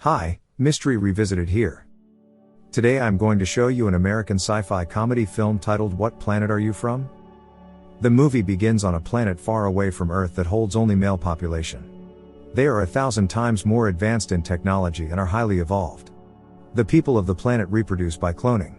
Hi, Mystery Revisited here. Today I'm going to show you an American sci-fi comedy film titled What Planet Are You From? The movie begins on a planet far away from Earth that holds only male population. They are 1,000 times more advanced in technology and are highly evolved. The people of the planet reproduce by cloning.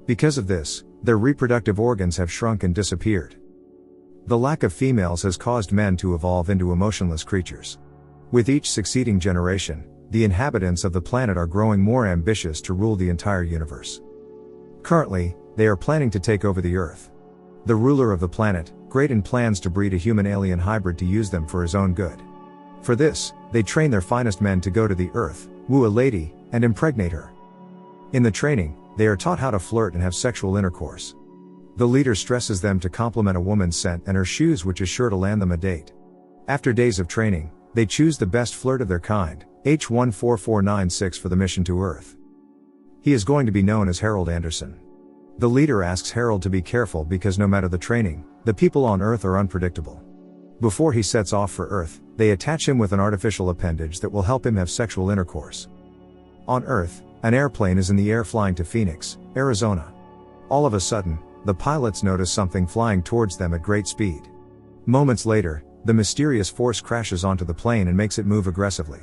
Because of this, their reproductive organs have shrunk and disappeared. The lack of females has caused men to evolve into emotionless creatures. With each succeeding generation, the inhabitants of the planet are growing more ambitious to rule the entire universe. Currently, they are planning to take over the Earth. The ruler of the planet, Graydon, plans to breed a human-alien hybrid to use them for his own good. For this, they train their finest men to go to the Earth, woo a lady, and impregnate her. In the training, they are taught how to flirt and have sexual intercourse. The leader stresses them to compliment a woman's scent and her shoes, which is sure to land them a date. After days of training, they choose the best flirt of their kind, H14496, for the mission to Earth. He is going to be known as Harold Anderson. The leader asks Harold to be careful because no matter the training, the people on Earth are unpredictable. Before he sets off for Earth, they attach him with an artificial appendage that will help him have sexual intercourse. On Earth, an airplane is in the air flying to Phoenix, Arizona. All of a sudden, the pilots notice something flying towards them at great speed. Moments later, the mysterious force crashes onto the plane and makes it move aggressively.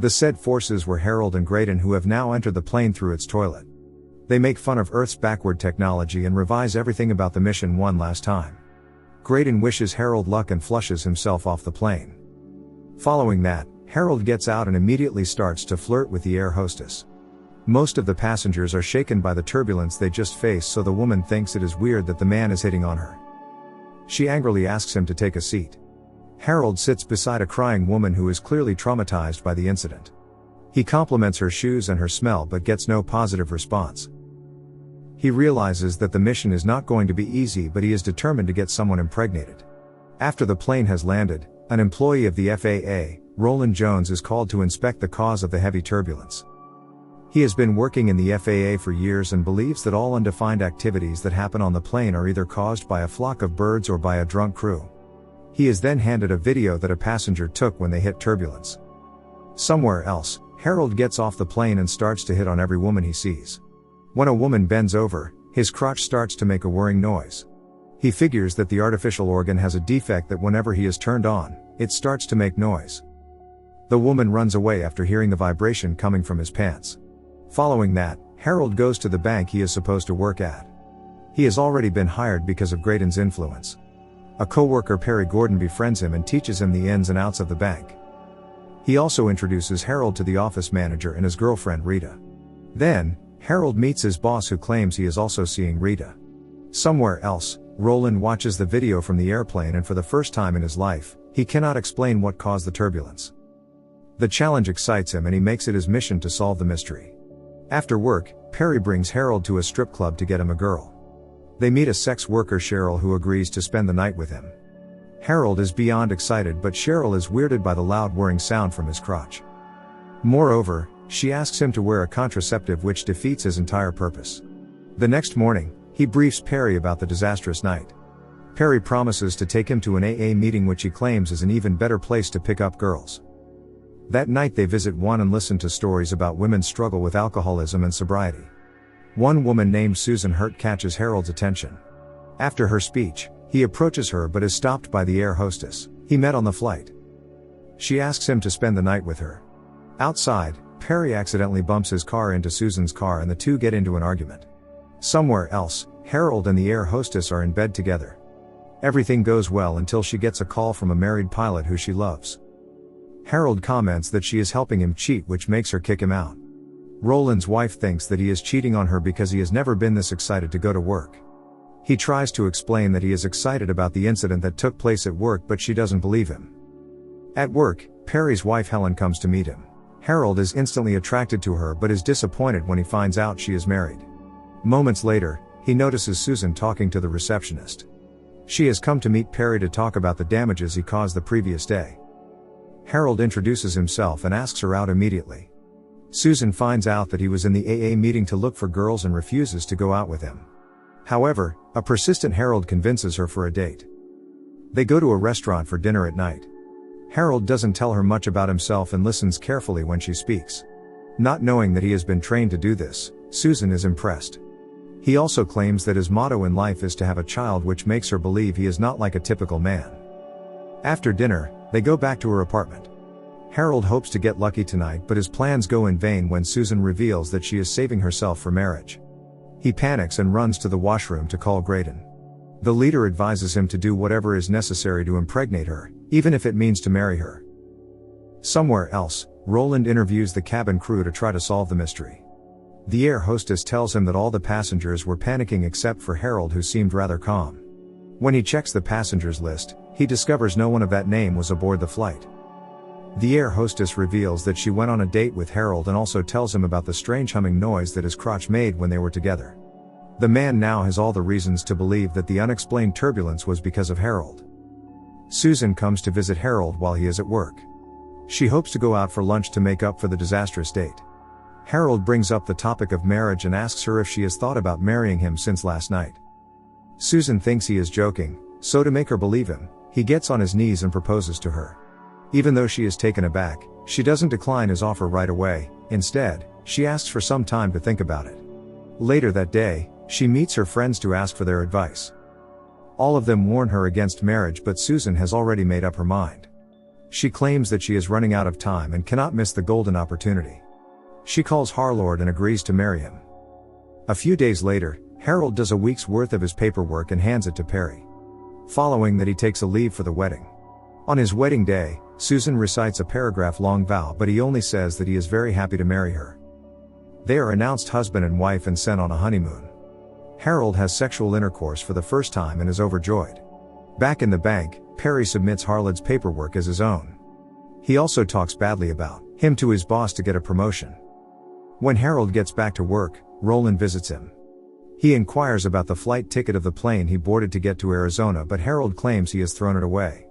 The said forces were Harold and Graydon, who have now entered the plane through its toilet. They make fun of Earth's backward technology and revise everything about the mission one last time. Graydon wishes Harold luck and flushes himself off the plane. Following that, Harold gets out and immediately starts to flirt with the air hostess. Most of the passengers are shaken by the turbulence they just faced, so the woman thinks it is weird that the man is hitting on her. She angrily asks him to take a seat. Harold sits beside a crying woman who is clearly traumatized by the incident. He compliments her shoes and her smell but gets no positive response. He realizes that the mission is not going to be easy, but he is determined to get someone impregnated. After the plane has landed, an employee of the FAA, Roland Jones, is called to inspect the cause of the heavy turbulence. He has been working in the FAA for years and believes that all undefined activities that happen on the plane are either caused by a flock of birds or by a drunk crew. He is then handed a video that a passenger took when they hit turbulence. Somewhere else, Harold gets off the plane and starts to hit on every woman he sees. When a woman bends over, his crotch starts to make a whirring noise. He figures that the artificial organ has a defect that whenever he is turned on, it starts to make noise. The woman runs away after hearing the vibration coming from his pants. Following that, Harold goes to the bank he is supposed to work at. He has already been hired because of Graydon's influence. A co-worker, Perry Gordon, befriends him and teaches him the ins and outs of the bank. He also introduces Harold to the office manager and his girlfriend Rita. Then, Harold meets his boss, who claims he is also seeing Rita. Somewhere else, Roland watches the video from the airplane, and for the first time in his life, he cannot explain what caused the turbulence. The challenge excites him and he makes it his mission to solve the mystery. After work, Perry brings Harold to a strip club to get him a girl. They meet a sex worker, Cheryl, who agrees to spend the night with him. Harold is beyond excited, but Cheryl is weirded by the loud whirring sound from his crotch. Moreover, she asks him to wear a contraceptive, which defeats his entire purpose. The next morning, he briefs Perry about the disastrous night. Perry promises to take him to an AA meeting, which he claims is an even better place to pick up girls. That night they visit one and listen to stories about women's struggle with alcoholism and sobriety. One woman named Susan Hurt catches Harold's attention. After her speech, he approaches her but is stopped by the air hostess he met on the flight. She asks him to spend the night with her. Outside, Perry accidentally bumps his car into Susan's car and the two get into an argument. Somewhere else, Harold and the air hostess are in bed together. Everything goes well until she gets a call from a married pilot who she loves. Harold comments that she is helping him cheat, which makes her kick him out. Roland's wife thinks that he is cheating on her because he has never been this excited to go to work. He tries to explain that he is excited about the incident that took place at work, but she doesn't believe him. At work, Perry's wife Helen comes to meet him. Harold is instantly attracted to her but is disappointed when he finds out she is married. Moments later, he notices Susan talking to the receptionist. She has come to meet Perry to talk about the damages he caused the previous day. Harold introduces himself and asks her out immediately. Susan finds out that he was in the AA meeting to look for girls and refuses to go out with him. However, a persistent Harold convinces her for a date. They go to a restaurant for dinner at night. Harold doesn't tell her much about himself and listens carefully when she speaks. Not knowing that he has been trained to do this, Susan is impressed. He also claims that his motto in life is to have a child, which makes her believe he is not like a typical man. After dinner, they go back to her apartment. Harold hopes to get lucky tonight, but his plans go in vain when Susan reveals that she is saving herself for marriage. He panics and runs to the washroom to call Graydon. The leader advises him to do whatever is necessary to impregnate her, even if it means to marry her. Somewhere else, Roland interviews the cabin crew to try to solve the mystery. The air hostess tells him that all the passengers were panicking except for Harold, who seemed rather calm. When he checks the passengers list, he discovers no one of that name was aboard the flight. The air hostess reveals that she went on a date with Harold and also tells him about the strange humming noise that his crotch made when they were together. The man now has all the reasons to believe that the unexplained turbulence was because of Harold. Susan comes to visit Harold while he is at work. She hopes to go out for lunch to make up for the disastrous date. Harold brings up the topic of marriage and asks her if she has thought about marrying him since last night. Susan thinks he is joking, so to make her believe him, he gets on his knees and proposes to her. Even though she is taken aback, she doesn't decline his offer right away. Instead, she asks for some time to think about it. Later that day, she meets her friends to ask for their advice. All of them warn her against marriage, but Susan has already made up her mind. She claims that she is running out of time and cannot miss the golden opportunity. She calls Harlord and agrees to marry him. A few days later, Harold does a week's worth of his paperwork and hands it to Perry. Following that, he takes a leave for the wedding. On his wedding day, Susan recites a paragraph-long vow, but he only says that he is very happy to marry her. They are announced husband and wife and sent on a honeymoon. Harold has sexual intercourse for the first time and is overjoyed. Back in the bank, Perry submits Harlod's paperwork as his own. He also talks badly about him to his boss to get a promotion. When Harold gets back to work, Roland visits him. He inquires about the flight ticket of the plane he boarded to get to Arizona, but Harold claims he has thrown it away.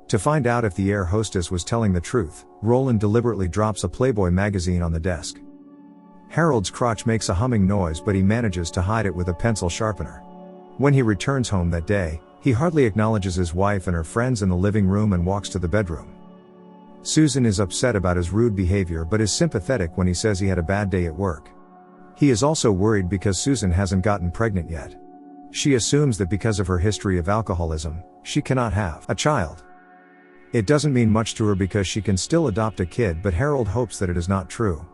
To find out if the air hostess was telling the truth, Roland deliberately drops a Playboy magazine on the desk. Harold's crotch makes a humming noise, but he manages to hide it with a pencil sharpener. When he returns home that day, he hardly acknowledges his wife and her friends in the living room and walks to the bedroom. Susan is upset about his rude behavior but is sympathetic when he says he had a bad day at work. He is also worried because Susan hasn't gotten pregnant yet. She assumes that because of her history of alcoholism, she cannot have a child. It doesn't mean much to her because she can still adopt a kid, but Harold hopes that it is not true.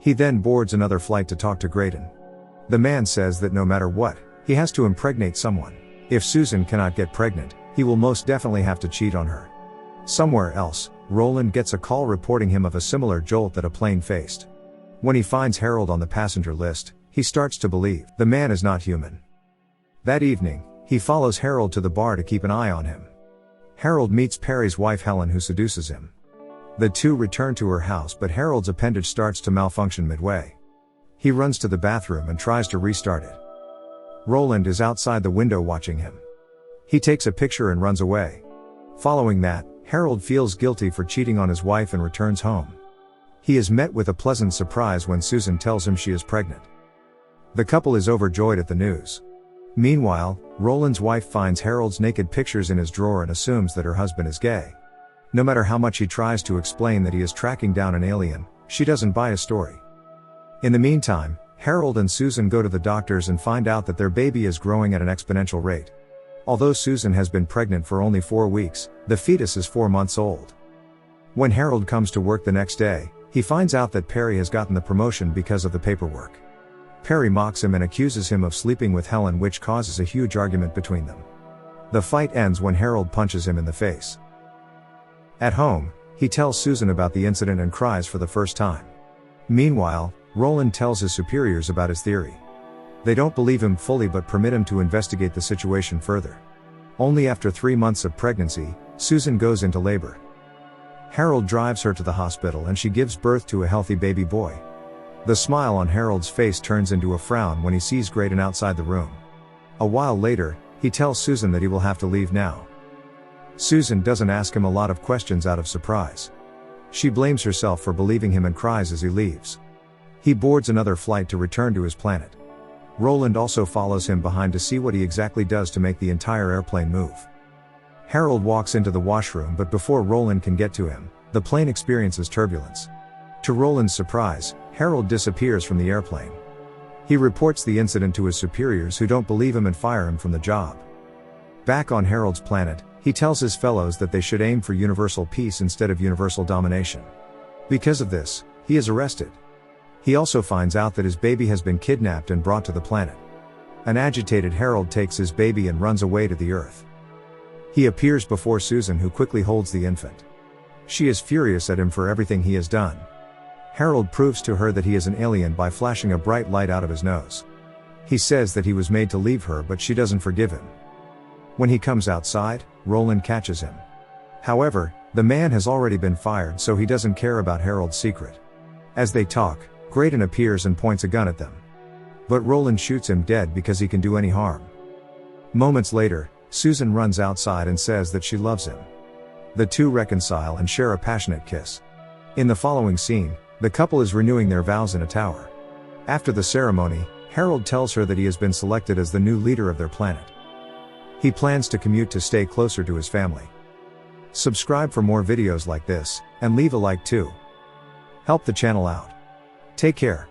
He then boards another flight to talk to Graydon. The man says that no matter what, he has to impregnate someone. If Susan cannot get pregnant, he will most definitely have to cheat on her. Somewhere else, Roland gets a call reporting him of a similar jolt that a plane faced. When he finds Harold on the passenger list, he starts to believe the man is not human. That evening, he follows Harold to the bar to keep an eye on him. Harold meets Perry's wife Helen, who seduces him. The two return to her house, but Harold's appendage starts to malfunction midway. He runs to the bathroom and tries to restart it. Roland is outside the window watching him. He takes a picture and runs away. Following that, Harold feels guilty for cheating on his wife and returns home. He is met with a pleasant surprise when Susan tells him she is pregnant. The couple is overjoyed at the news. Meanwhile, Roland's wife finds Harold's naked pictures in his drawer and assumes that her husband is gay. No matter how much he tries to explain that he is tracking down an alien, she doesn't buy his story. In the meantime, Harold and Susan go to the doctors and find out that their baby is growing at an exponential rate. Although Susan has been pregnant for only 4 weeks, the fetus is 4 months old. When Harold comes to work the next day, he finds out that Perry has gotten the promotion because of the paperwork. Perry mocks him and accuses him of sleeping with Helen, which causes a huge argument between them. The fight ends when Harold punches him in the face. At home, he tells Susan about the incident and cries for the first time. Meanwhile, Roland tells his superiors about his theory. They don't believe him fully but permit him to investigate the situation further. Only after 3 months of pregnancy, Susan goes into labor. Harold drives her to the hospital and she gives birth to a healthy baby boy. The smile on Harold's face turns into a frown when he sees Graydon outside the room. A while later, he tells Susan that he will have to leave now. Susan doesn't ask him a lot of questions out of surprise. She blames herself for believing him and cries as he leaves. He boards another flight to return to his planet. Roland also follows him behind to see what he exactly does to make the entire airplane move. Harold walks into the washroom, but before Roland can get to him, the plane experiences turbulence. To Roland's surprise, Harold disappears from the airplane. He reports the incident to his superiors, who don't believe him and fire him from the job. Back on Harold's planet, he tells his fellows that they should aim for universal peace instead of universal domination. Because of this, he is arrested. He also finds out that his baby has been kidnapped and brought to the planet. An agitated Harold takes his baby and runs away to the Earth. He appears before Susan, who quickly holds the infant. She is furious at him for everything he has done. Harold proves to her that he is an alien by flashing a bright light out of his nose. He says that he was made to leave her, but she doesn't forgive him. When he comes outside, Roland catches him. However, the man has already been fired, so he doesn't care about Harold's secret. As they talk, Graydon appears and points a gun at them. But Roland shoots him dead because he can do any harm. Moments later, Susan runs outside and says that she loves him. The two reconcile and share a passionate kiss. In the following scene, the couple is renewing their vows in a tower. After the ceremony, Harold tells her that he has been selected as the new leader of their planet. He plans to commute to stay closer to his family. Subscribe for more videos like this, and leave a like too. Help the channel out. Take care.